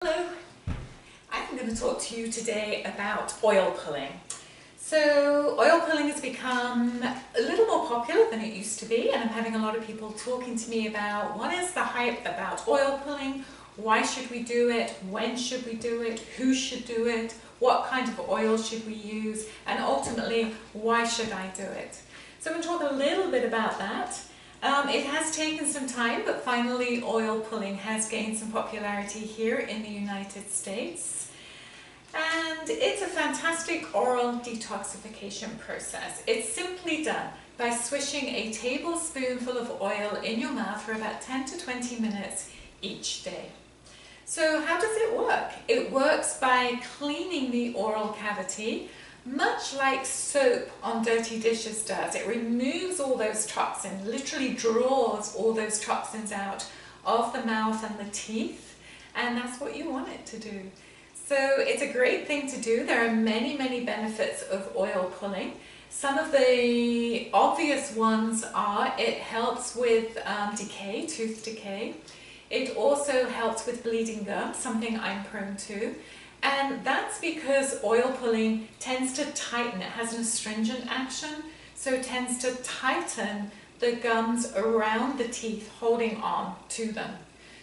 Hello, I'm going to talk to you today about oil pulling. So oil pulling has become a little more popular than it used to be, and I'm having a lot of people talking to me about what is the hype about oil pulling, why should we do it, when should we do it, who should do it, what kind of oil should we use, and ultimately why should I do it. So I'm going to talk a little bit about that. It has taken some time, but finally oil pulling has gained some popularity here in the United States. And it's a fantastic oral detoxification process. It's simply done by swishing a tablespoonful of oil in your mouth for about 10 to 20 minutes each day. So how does it work? It works by cleaning the oral cavity, much like soap on dirty dishes does. It removes all those toxins, literally draws all those toxins out of the mouth and the teeth, and that's what you want it to do. So it's a great thing to do. There are many, many benefits of oil pulling. Some of the obvious ones are it helps with decay, tooth decay. It also helps with bleeding gums, something I'm prone to. And that's because oil pulling tends to tighten. It has an astringent action, so it tends to tighten the gums around the teeth, holding on to them.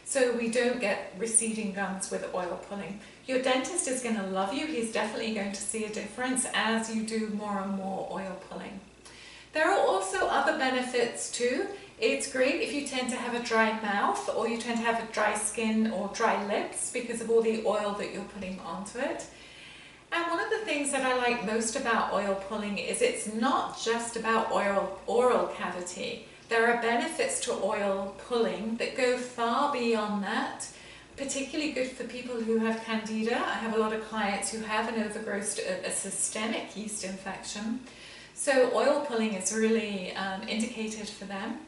So we don't get receding gums with oil pulling. Your dentist is going to love you. He's definitely going to see a difference as you do more and more oil pulling. There are also other benefits too. It's great if you tend to have a dry mouth, or you tend to have a dry skin or dry lips because of all the oil that you're putting onto it. And one of the things that I like most about oil pulling is it's not just about oral cavity. There are benefits to oil pulling that go far beyond that, particularly good for people who have candida. I have a lot of clients who have an overgrowth, a systemic yeast infection. So oil pulling is really indicated for them.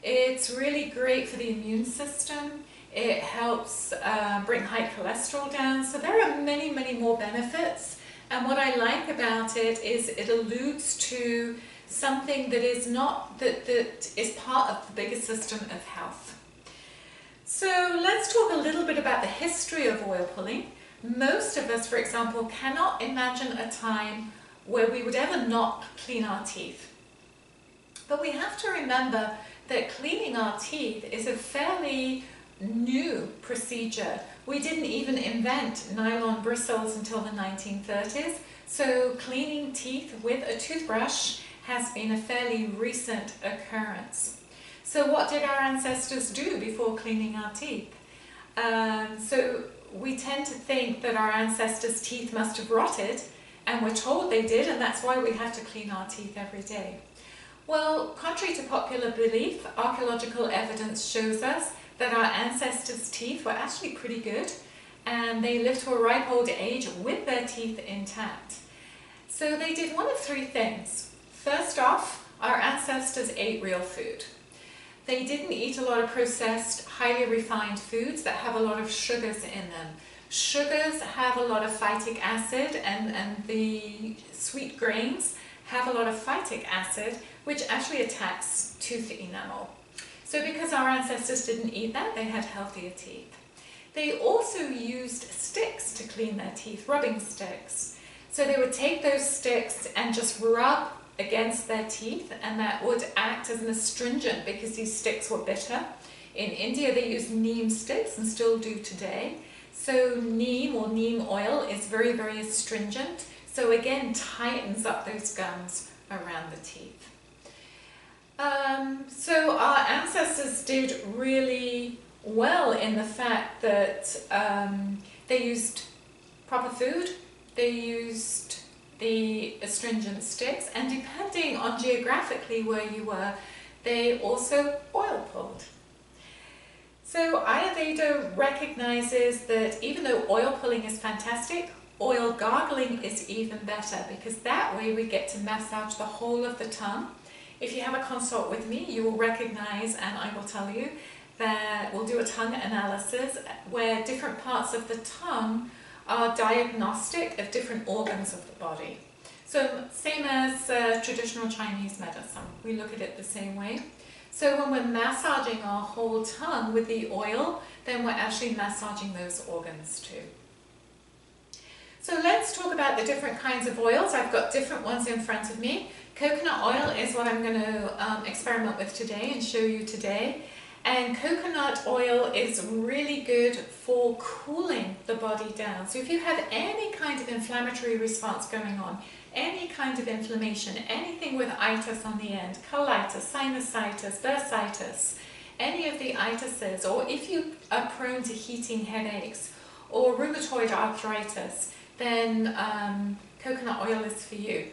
It's really great for the immune system. It helps bring high cholesterol down. So there are many, many more benefits. And what I like about it is it alludes to something that is not, that is part of the bigger system of health. So let's talk a little bit about the history of oil pulling. Most of us, for example, cannot imagine a time where we would ever not clean our teeth. But we have to remember that cleaning our teeth is a fairly new procedure. We didn't even invent nylon bristles until the 1930s, so cleaning teeth with a toothbrush has been a fairly recent occurrence. So what did our ancestors do before cleaning our teeth? So we tend to think that our ancestors' teeth must have rotted, and we're told they did, and that's why we have to clean our teeth every day. Well, contrary to popular belief, archaeological evidence shows us that our ancestors' teeth were actually pretty good, and they lived to a ripe old age with their teeth intact. So they did one of three things. First off, our ancestors ate real food. They didn't eat a lot of processed, highly refined foods that have a lot of sugars in them. Sugars have a lot of phytic acid, and the sweet grains have a lot of phytic acid, which actually attacks tooth enamel. So because our ancestors didn't eat that, they had healthier teeth. They also used sticks to clean their teeth, rubbing sticks. So they would take those sticks and just rub against their teeth, and that would act as an astringent because these sticks were bitter. In India they used neem sticks and still do today. So neem or neem oil is very, very astringent. So again, tightens up those gums around the teeth. So our ancestors did really well in the fact that they used proper food, they used the astringent sticks, and depending on geographically where you were, they also oil pulled. So Ayurveda recognizes that even though oil pulling is fantastic, oil gargling is even better, because that way we get to massage the whole of the tongue. If you have a consult with me, you will recognize, and I will tell you, that we'll do a tongue analysis where different parts of the tongue are diagnostic of different organs of the body. So same as traditional Chinese medicine, we look at it the same way. So when we're massaging our whole tongue with the oil, then we're actually massaging those organs too. So let's talk about the different kinds of oils. I've got different ones in front of me. Coconut oil is what I'm going to experiment with today and show you today. And coconut oil is really good for cooling the body down. So if you have any kind of inflammatory response going on, any kind of inflammation, anything with itis on the end, colitis, sinusitis, bursitis, any of the itises, or if you are prone to heating headaches or rheumatoid arthritis, then coconut oil is for you.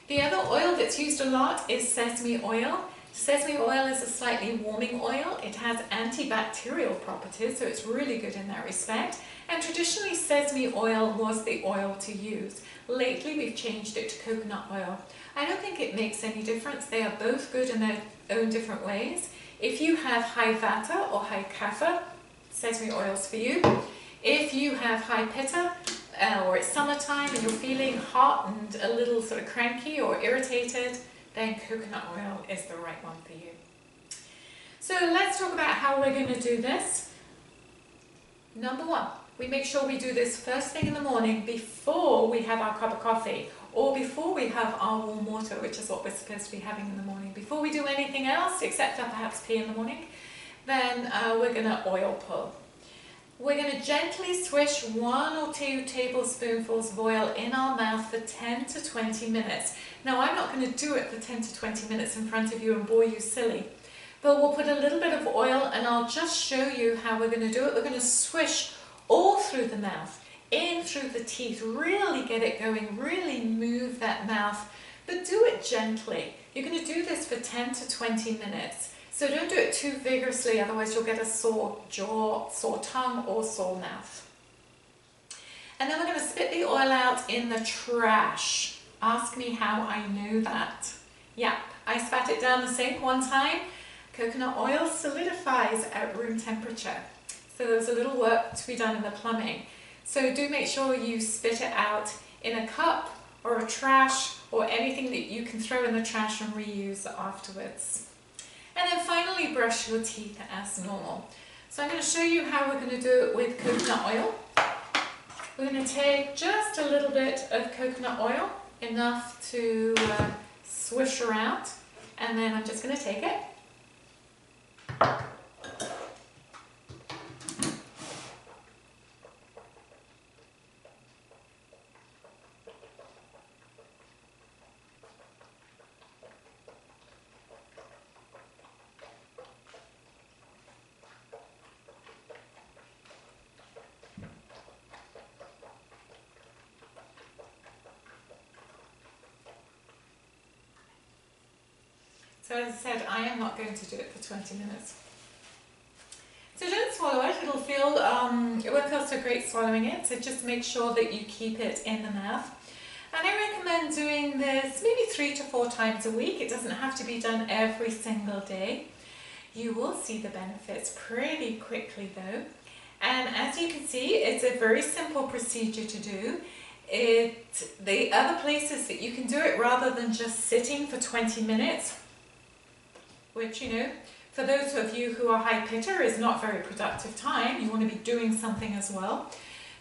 The other oil that's used a lot is sesame oil. Sesame oil is a slightly warming oil. It has antibacterial properties, so it's really good in that respect. And traditionally, sesame oil was the oil to use. Lately, we've changed it to coconut oil. I don't think it makes any difference. They are both good in their own different ways. If you have high vata or high kapha, sesame oil is for you. If you have high pitta, or it's summertime and you're feeling hot and a little sort of cranky or irritated, then coconut oil is the right one for you. So let's talk about how we're going to do this. Number one, we make sure we do this first thing in the morning before we have our cup of coffee, or before we have our warm water, which is what we're supposed to be having in the morning. Before we do anything else, except for perhaps pee in the morning, then we're going to oil pull. We're going to gently swish 1 or 2 tablespoonfuls of oil in our mouth for 10 to 20 minutes. Now, I'm not going to do it for 10 to 20 minutes in front of you and bore you silly, but we'll put a little bit of oil and I'll just show you how we're going to do it. We're going to swish all through the mouth, in through the teeth, really get it going, really move that mouth, but do it gently. You're going to do this for 10 to 20 minutes. So don't do it too vigorously, otherwise you'll get a sore jaw, sore tongue, or sore mouth. And then we're going to spit the oil out in the trash. Ask me how I know that. Yeah, I spat it down the sink one time. Coconut oil solidifies at room temperature. So there's a little work to be done in the plumbing. So do make sure you spit it out in a cup or a trash or anything that you can throw in the trash and reuse afterwards. And then finally brush your teeth as normal. So I'm going to show you how we're going to do it with coconut oil. We're going to take just a little bit of coconut oil, enough to swish around, and then I'm just going to take it. So as I said, I am not going to do it for 20 minutes. So don't swallow it, it won't feel so great swallowing it, so just make sure that you keep it in the mouth. And I recommend doing this maybe 3 to 4 times a week. It doesn't have to be done every single day. You will see the benefits pretty quickly though. And as you can see, it's a very simple procedure to do. The other places that you can do it rather than just sitting for 20 minutes, which, you know, for those of you who are high pitta is not very productive time, you want to be doing something as well,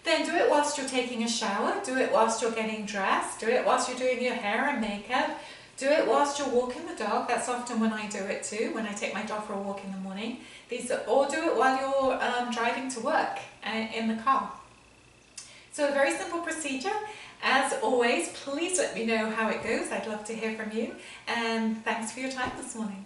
then do it whilst you're taking a shower, do it whilst you're getting dressed, do it whilst you're doing your hair and makeup, do it whilst you're walking the dog. That's often when I do it too, when I take my dog for a walk in the morning. Or do it while you're driving to work in the car. So a very simple procedure. As always, please let me know how it goes. I'd love to hear from you, and thanks for your time this morning.